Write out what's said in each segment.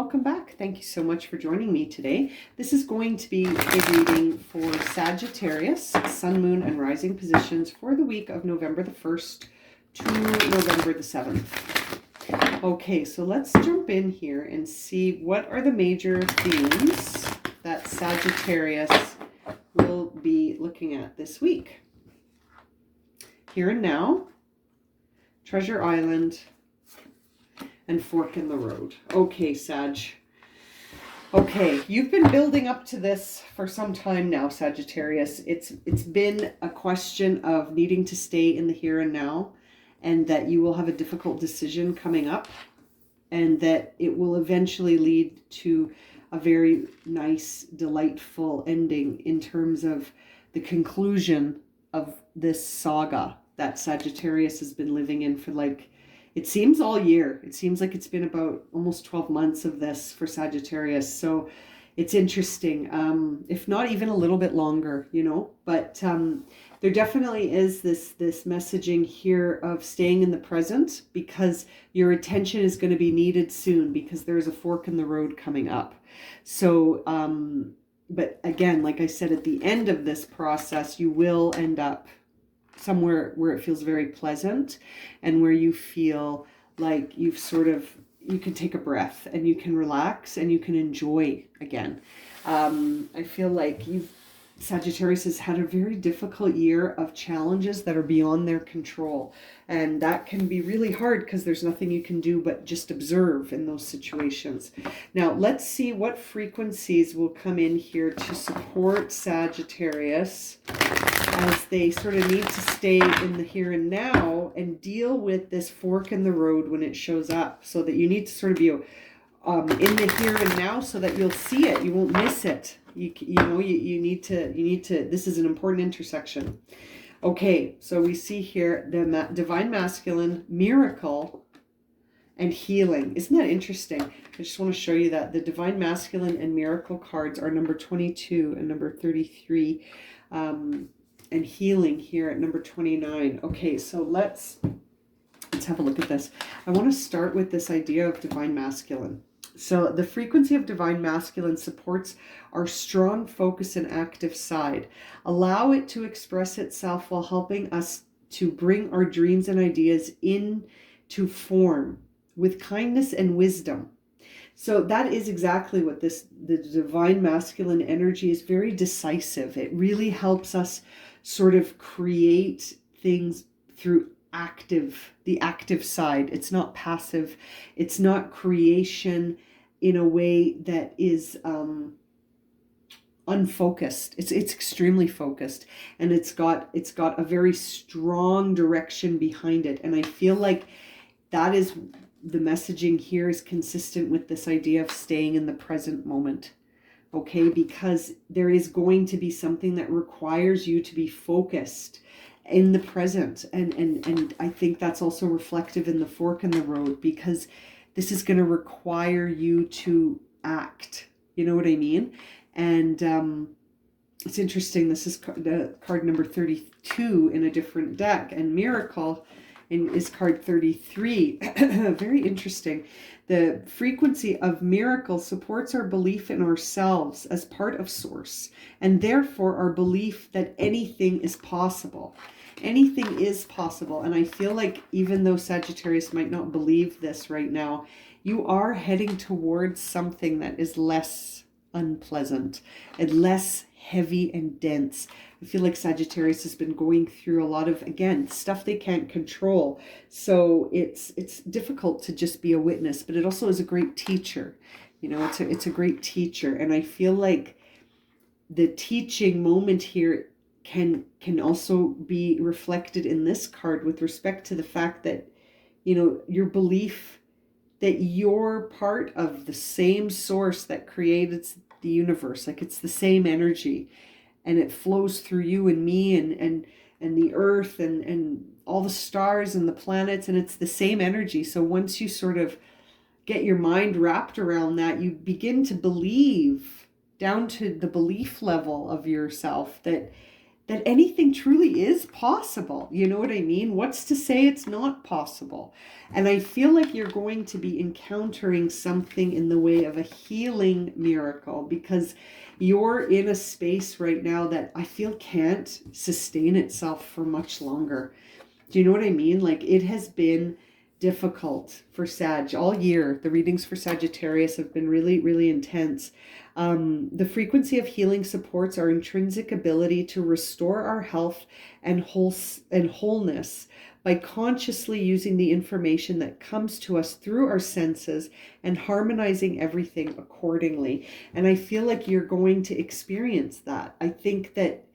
welcome back. Thank you so much for joining me today. This is going to be a reading for Sagittarius, Sun, Moon, and Rising positions for the week of November the 1st to November the 7th. Okay, so let's jump in here and see what are the major themes that Sagittarius will be looking at this week. Here and Now, Treasure Island, and Fork in the Road. Okay, Sag. Okay, you've been building up to this for some time now, Sagittarius. It's been a question of needing to stay in the here and now, and that you will have a difficult decision coming up, and that it will eventually lead to a very nice, delightful ending in terms of the conclusion of this saga that Sagittarius has been living in for it seems all year. It seems like it's been about almost 12 months of this for Sagittarius. So it's interesting, if not even a little bit longer, but there definitely is this messaging here of staying in the present, because your attention is going to be needed soon, because there's a fork in the road coming up. So, but again, like I said, at the end of this process, you will end up somewhere where it feels very pleasant and where you feel like you can take a breath and you can relax and you can enjoy again. I feel like Sagittarius has had a very difficult year of challenges that are beyond their control. And that can be really hard because there's nothing you can do but just observe in those situations. Now, let's see what frequencies will come in here to support Sagittarius as they sort of need to stay in the here and now and deal with this fork in the road when it shows up. So that you need to sort of be in the here and now so that you'll see it. You won't miss it. You need to, this is an important intersection. Okay, so we see here the Divine Masculine, Miracle, and Healing. Isn't that interesting? I just want to show you that the Divine Masculine and Miracle cards are number 22 and number 33. And Healing here at number 29. Okay, so let's have a look at this. I want to start with this idea of Divine Masculine. So the frequency of Divine Masculine supports our strong focus and active side. Allow it to express itself while helping us to bring our dreams and ideas into form with kindness and wisdom. So that is exactly what the Divine Masculine energy is. Very decisive. It really helps us sort of create things through the active side. It's not passive. It's not creation in a way that is unfocused. It's extremely focused, and it's got a very strong direction behind it. And I feel like that is the messaging here is consistent with this idea of staying in the present moment. Okay, because there is going to be something that requires you to be focused in the present. And I think that's also reflective in the fork in the road, because this is going to require you to act. You know what I mean? And it's interesting. This is the card number 32 in a different deck, and Miracle is card 33. Very interesting. The frequency of Miracle supports our belief in ourselves as part of Source, and therefore our belief that anything is possible. Anything is possible. And I feel like even though Sagittarius might not believe this right now, you are heading towards something that is less unpleasant and less heavy and dense. I feel like Sagittarius has been going through a lot of, again, stuff they can't control. So it's difficult to just be a witness, but it also is a great teacher. It's a great teacher. And I feel like the teaching moment here can also be reflected in this card with respect to the fact that, your belief that you're part of the same source that created the universe. Like, it's the same energy, and it flows through you and me and the earth and all the stars and the planets, and it's the same energy. So once you sort of get your mind wrapped around that, you begin to believe down to the belief level of yourself that that anything truly is possible. You know what I mean? What's to say it's not possible? And I feel like you're going to be encountering something in the way of a healing miracle, because you're in a space right now that I feel can't sustain itself for much longer. Do you know what I mean? Like, it has been difficult for Sag all year. The readings for Sagittarius have been really, really intense. The frequency of healing supports our intrinsic ability to restore our health and wholeness by consciously using the information that comes to us through our senses and harmonizing everything accordingly. And I feel like you're going to experience that. I think that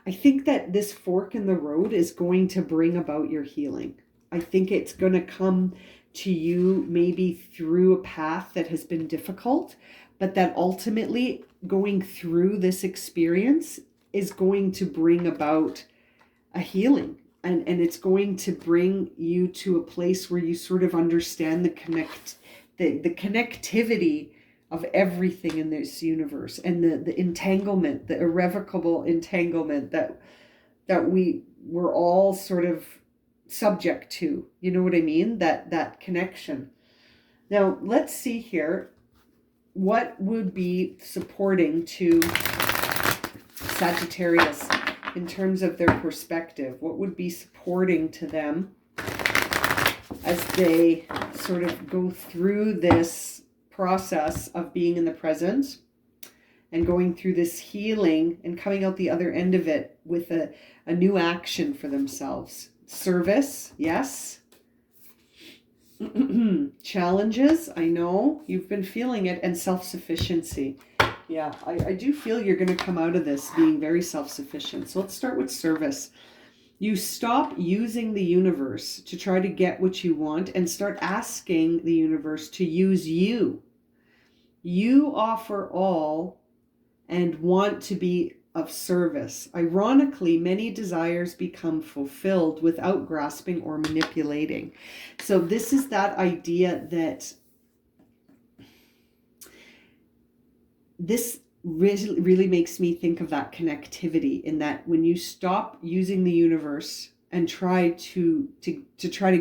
this fork in the road is going to bring about your healing. I think it's going to come to you maybe through a path that has been difficult, but that ultimately going through this experience is going to bring about a healing. And it's going to bring you to a place where you sort of understand the connectivity of everything in this universe, and the entanglement, the irrevocable entanglement that we're all sort of subject to. You know what I mean? That connection. Now, let's see here. What would be supporting to Sagittarius in terms of their perspective? What would be supporting to them as they sort of go through this process of being in the present and going through this healing and coming out the other end of it with a new action for themselves? Service, yes. Challenges, I know you've been feeling it, and self-sufficiency. Yeah, I do feel you're going to come out of this being very self-sufficient. So let's start with service. You stop using the universe to try to get what you want and start asking the universe to use you. You offer all and want to be of service. Ironically, many desires become fulfilled without grasping or manipulating. So this is that idea that this really makes me think of that connectivity, in that when you stop using the universe and try to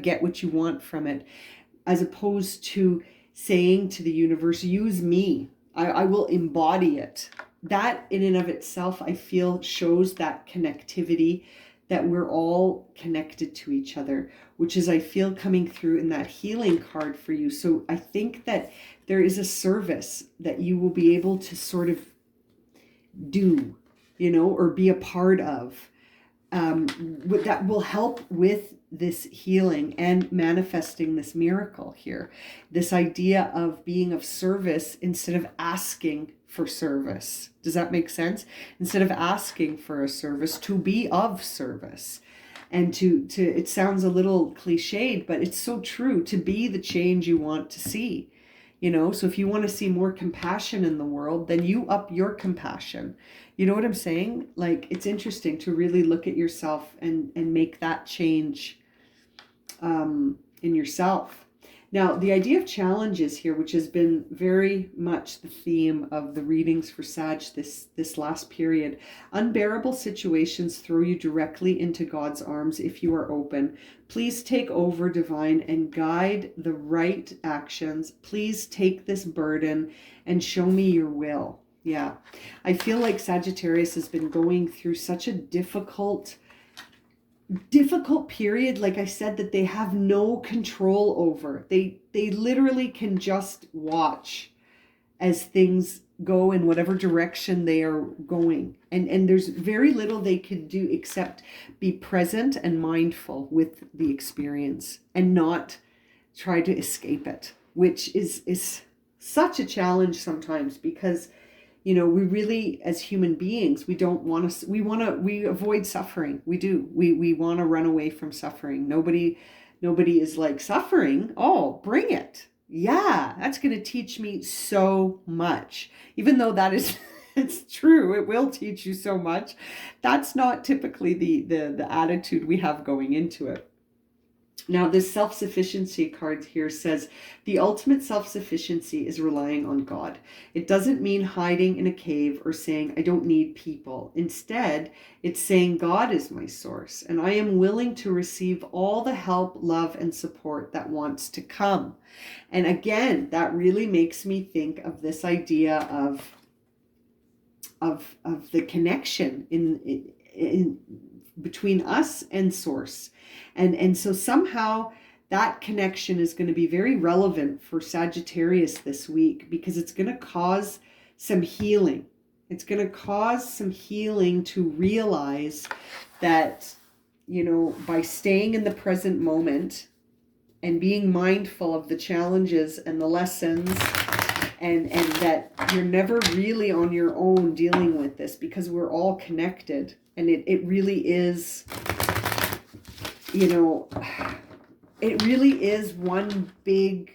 get what you want from it, as opposed to saying to the universe, use me, I will embody it. That in and of itself, I feel, shows that connectivity, that we're all connected to each other, which is, I feel, coming through in that healing card for you. So I think that there is a service that you will be able to sort of do, or be a part of, that will help with this healing and manifesting this miracle here. This idea of being of service instead of asking for service. Does that make sense? Instead of asking for a service, to be of service. And to it sounds a little cliched, but it's so true, to be the change you want to see. So if you want to see more compassion in the world, then you up your compassion. You know what I'm saying? Like, it's interesting to really look at yourself and make that change in yourself. Now, the idea of challenges here, which has been very much the theme of the readings for Sag this last period. Unbearable situations throw you directly into God's arms if you are open. Please take over, divine, and guide the right actions. Please take this burden and show me your will. Yeah, I feel like Sagittarius has been going through such a difficult period, like I said, that they have no control over. They literally can just watch as things go in whatever direction they are going, and there's very little they can do except be present and mindful with the experience and not try to escape it, which is such a challenge sometimes, because we really, as human beings, we avoid suffering. We want to run away from suffering. Nobody is like, suffering? Oh, bring it. Yeah, that's going to teach me so much. Even though that is, it's true, it will teach you so much. That's not typically the attitude we have going into it. Now, this self-sufficiency card here says the ultimate self-sufficiency is relying on God. It doesn't mean hiding in a cave or saying, I don't need people. Instead, it's saying God is my source and I am willing to receive all the help, love, and support that wants to come. And again, that really makes me think of this idea of the connection in between us and source. And so somehow that connection is going to be very relevant for Sagittarius this week, because it's going to cause some healing. It's going to cause some healing to realize that, you know, by staying in the present moment and being mindful of the challenges and the lessons, and that you're never really on your own dealing with this, because we're all connected. And it really is, you know, it really is one big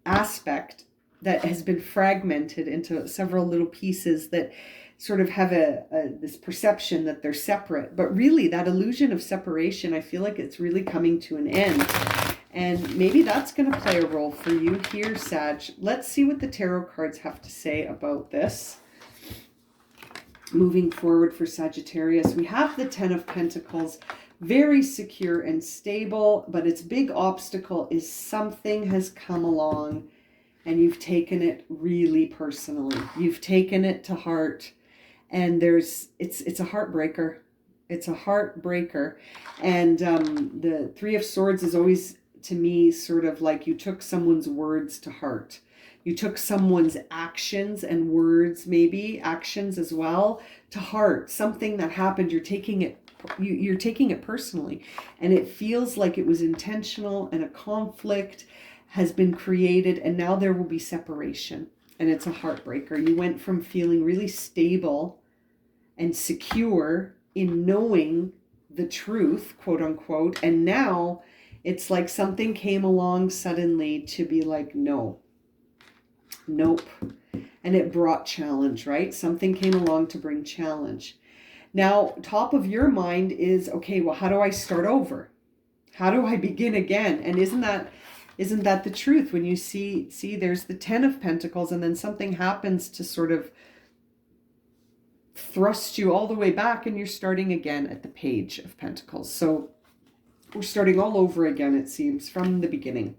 aspect that has been fragmented into several little pieces that sort of have this perception that they're separate. But really, that illusion of separation, I feel like it's really coming to an end. And maybe that's going to play a role for you here, Sag. Let's see what the tarot cards have to say about this. Moving forward for Sagittarius, we have the Ten of Pentacles, very secure and stable, but its big obstacle is something has come along and you've taken it really personally. You've taken it to heart, and it's a heartbreaker. It's a heartbreaker. And the Three of Swords is always, to me, sort of like you took someone's words to heart. You took someone's actions and words, maybe actions as well, to heart. Something that happened, you're taking it personally, and it feels like it was intentional, and a conflict has been created, and now there will be separation, and it's a heartbreaker. You went from feeling really stable and secure in knowing the truth, quote unquote, and now it's like something came along suddenly to be like, no. Nope. And it brought challenge, right? Something came along to bring challenge. Now, top of your mind is, okay, well, how do I start over? How do I begin again? And isn't that the truth? When you see there's the Ten of Pentacles, and then something happens to sort of thrust you all the way back, and you're starting again at the Page of Pentacles. So we're starting all over again, it seems, from the beginning.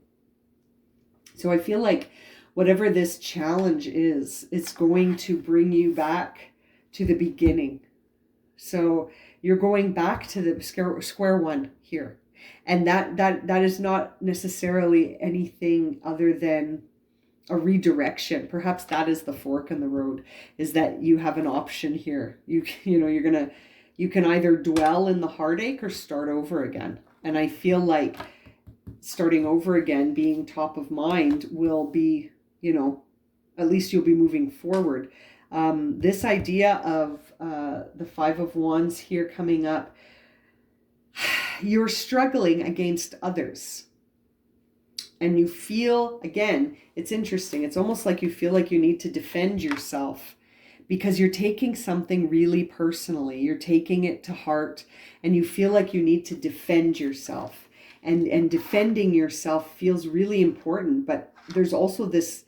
So I feel like whatever this challenge is, it's going to bring you back to the beginning. So you're going back to the square one here. And that is not necessarily anything other than a redirection. Perhaps that is the fork in the road, is that you have an option here. You can either dwell in the heartache or start over again. And I feel like starting over again, being top of mind, will be, at least you'll be moving forward. This idea of the Five of Wands here coming up, you're struggling against others. And you feel, again, it's interesting. It's almost like you feel like you need to defend yourself, because you're taking something really personally. You're taking it to heart, and you feel like you need to defend yourself. And defending yourself feels really important, but there's also this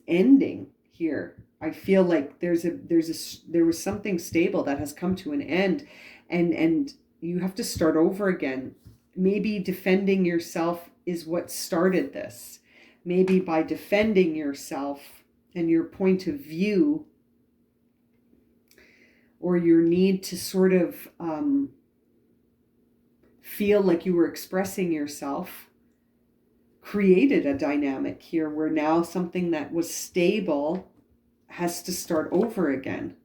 ending here. I feel like there was something stable that has come to an end, and you have to start over again. Maybe defending yourself is what started this. Maybe by defending yourself and your point of view, or your need to sort of feel like you were expressing yourself, created a dynamic here where now something that was stable has to start over again.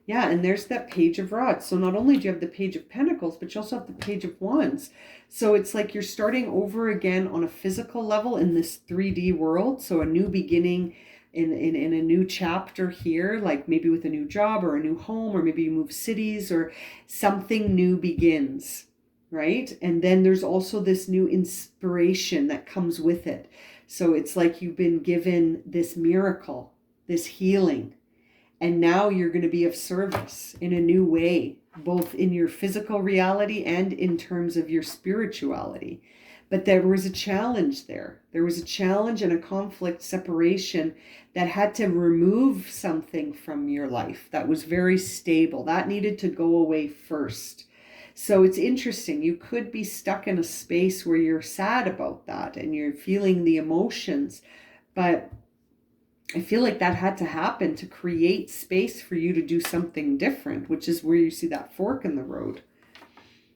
Yeah, and there's that Page of Rods. So not only do you have the Page of Pentacles, but you also have the Page of Wands. So it's like you're starting over again on a physical level in this 3D world. So a new beginning in a new chapter here, like maybe with a new job or a new home, or maybe you move cities, or something new begins, right? And then there's also this new inspiration that comes with it. So it's like you've been given this miracle, this healing. And now you're going to be of service in a new way, both in your physical reality and in terms of your spirituality. But there was a challenge there. There was a challenge and a conflict separation that had to remove something from your life that was very stable. That needed to go away first. So it's interesting. You could be stuck in a space where you're sad about that and you're feeling the emotions, but I feel like that had to happen to create space for you to do something different, which is where you see that fork in the road.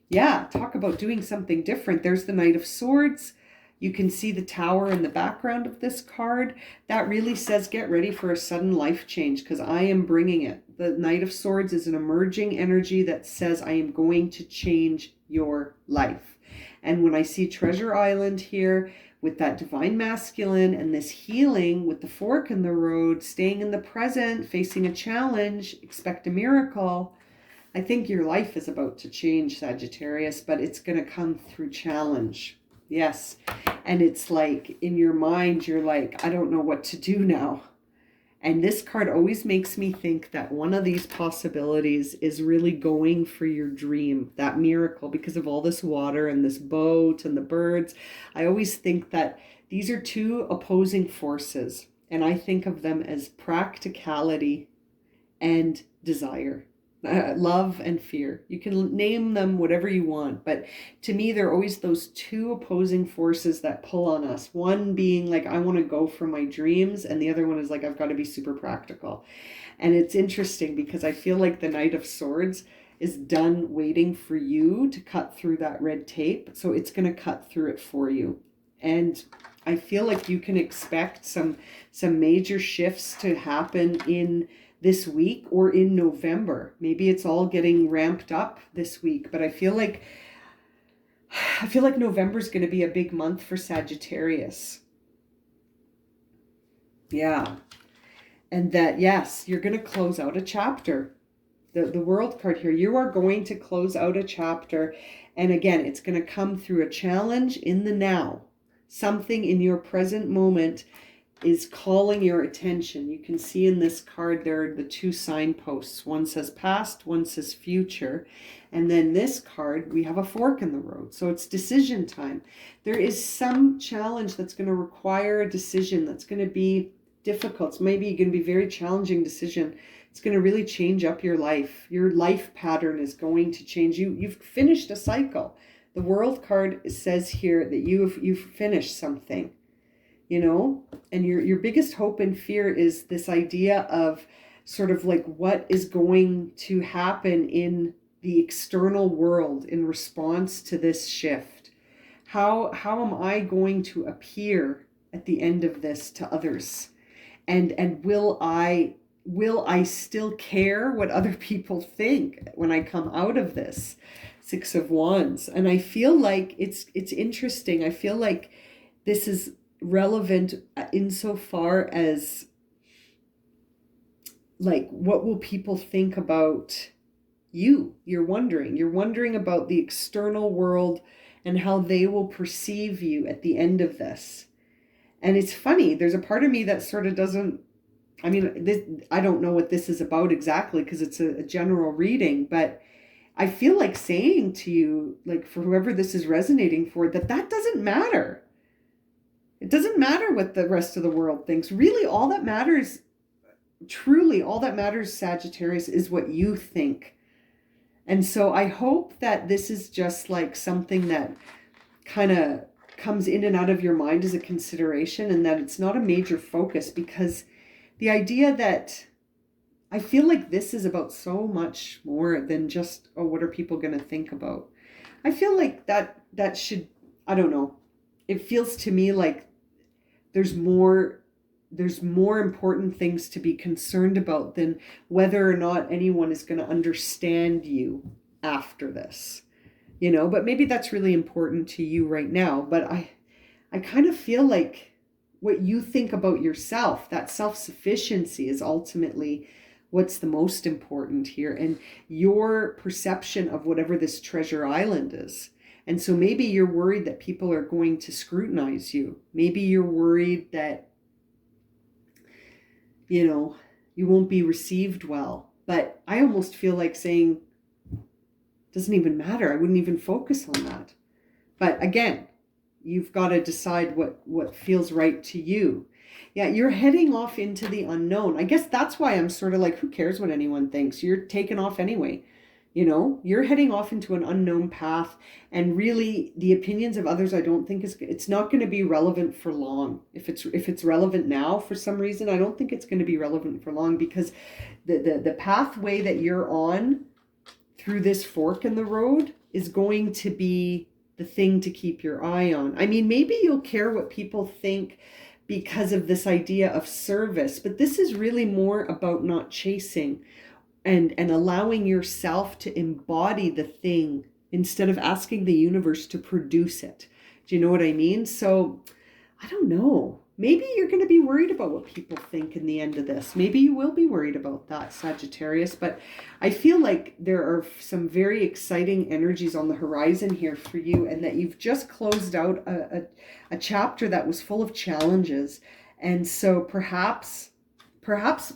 Yeah, talk about doing something different. There's the Knight of Swords. You can see the Tower in the background of this card. That really says get ready for a sudden life change, because I am bringing it. The Knight of Swords is an emerging energy that says I am going to change your life. And when I see Treasure Island here, with that divine masculine and this healing with the fork in the road, staying in the present, facing a challenge, expect a miracle. I think your life is about to change, Sagittarius, but it's going to come through challenge. Yes. And it's like in your mind, you're like, I don't know what to do now. And this card always makes me think that one of these possibilities is really going for your dream, that miracle, because of all this water and this boat and the birds. I always think that these are two opposing forces, and I think of them as practicality and desire. Love and fear. You can name them whatever you want, but to me they're always those two opposing forces that pull on us. One being like, I want to go for my dreams, and the other one is like, I've got to be super practical. And it's interesting because I feel like the Knight of Swords is done waiting for you to cut through that red tape, so it's going to cut through it for you. And I feel like you can expect some major shifts to happen in this week or in November. Maybe it's all getting ramped up this week, but I feel like November is going to be a big month for Sagittarius. Yeah. And that, yes, you're going to close out a chapter. The World card here, you are going to close out a chapter. And again, it's going to come through a challenge in the now. Something in your present moment is calling your attention. You can see in this card there are the two signposts. One says past, one says future. And then this card, we have a fork in the road. So it's decision time. There is some challenge that's going to require a decision that's going to be difficult. It's maybe going to be a very challenging decision. It's going to really change up your life. Your life pattern is going to change. You've finished a cycle. The World card says here that you've finished something. You know, and your biggest hope and fear is this idea of sort of like what is going to happen in the external world in response to this shift. How am I going to appear at the end of this to others? And will I still care what other people think when I come out of this? Six of Wands. And I feel like it's interesting. I feel like this is relevant insofar as like, what will people think about you? You're wondering about the external world and how they will perceive you at the end of this. And it's funny, there's a part of me that sort of doesn't, I mean, I don't know what this is about exactly because it's a general reading, but I feel like saying to you, like for whoever this is resonating for, that doesn't matter. It doesn't matter what the rest of the world thinks. Really, all that matters, truly, all that matters, Sagittarius, is what you think. And so I hope that this is just like something that kind of comes in and out of your mind as a consideration, and that it's not a major focus, because the idea that I feel like this is about so much more than just, oh, what are people going to think about? I feel like that should, I don't know. It feels to me like there's more important things to be concerned about than whether or not anyone is going to understand you after this, you know. But maybe that's really important to you right now. But I kind of feel like what you think about yourself, that self-sufficiency, is ultimately what's the most important here, and your perception of whatever this treasure island is. And so maybe you're worried that people are going to scrutinize you. Maybe you're worried that, you know, You won't be received well. But I almost feel like saying, doesn't even matter. I wouldn't even focus on that. But again, you've got to decide what feels right to you. Yeah, you're heading off into the unknown. I guess that's why I'm sort of like, who cares what anyone thinks? You're taking off anyway. You know, you're heading off into an unknown path, and really the opinions of others, I don't think it's not going to be relevant for long. If it's relevant now for some reason, I don't think it's going to be relevant for long, because the pathway that you're on through this fork in the road is going to be the thing to keep your eye on. I mean, maybe you'll care what people think because of this idea of service, but this is really more about not chasing and allowing yourself to embody the thing instead of asking the universe to produce it. Do you know what I mean? So I don't know. Maybe you're going to be worried about what people think in the end of this. Maybe you will be worried about that, Sagittarius. But I feel like there are some very exciting energies on the horizon here for you, and that you've just closed out a chapter that was full of challenges. And so perhaps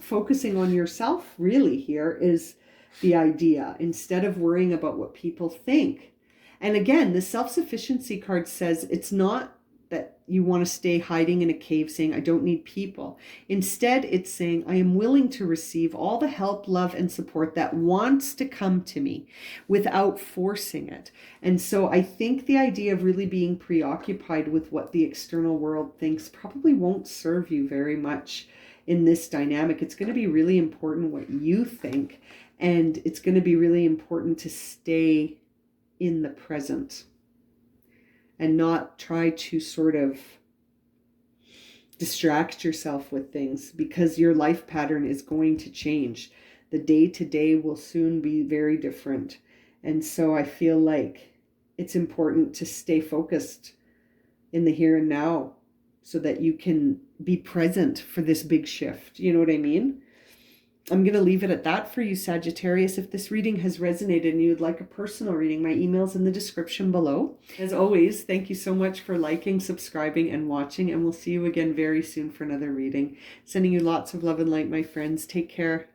focusing on yourself really here is the idea, instead of worrying about what people think. And again, the self-sufficiency card says it's not that you want to stay hiding in a cave saying, I don't need people. Instead, it's saying, I am willing to receive all the help, love, and support that wants to come to me without forcing it. And so I think the idea of really being preoccupied with what the external world thinks probably won't serve you very much in this dynamic. It's going to be really important what you think, and it's going to be really important to stay in the present and not try to sort of distract yourself with things, because your life pattern is going to change. The day to day will soon be very different. And so I feel like it's important to stay focused in the here and now so that you can be present for this big shift. You know what I mean? I'm going to leave it at that for you, Sagittarius. If this reading has resonated and you'd like a personal reading, my email's in the description below. As always, thank you so much for liking, subscribing, and watching, and we'll see you again very soon for another reading. Sending you lots of love and light, my friends. Take care.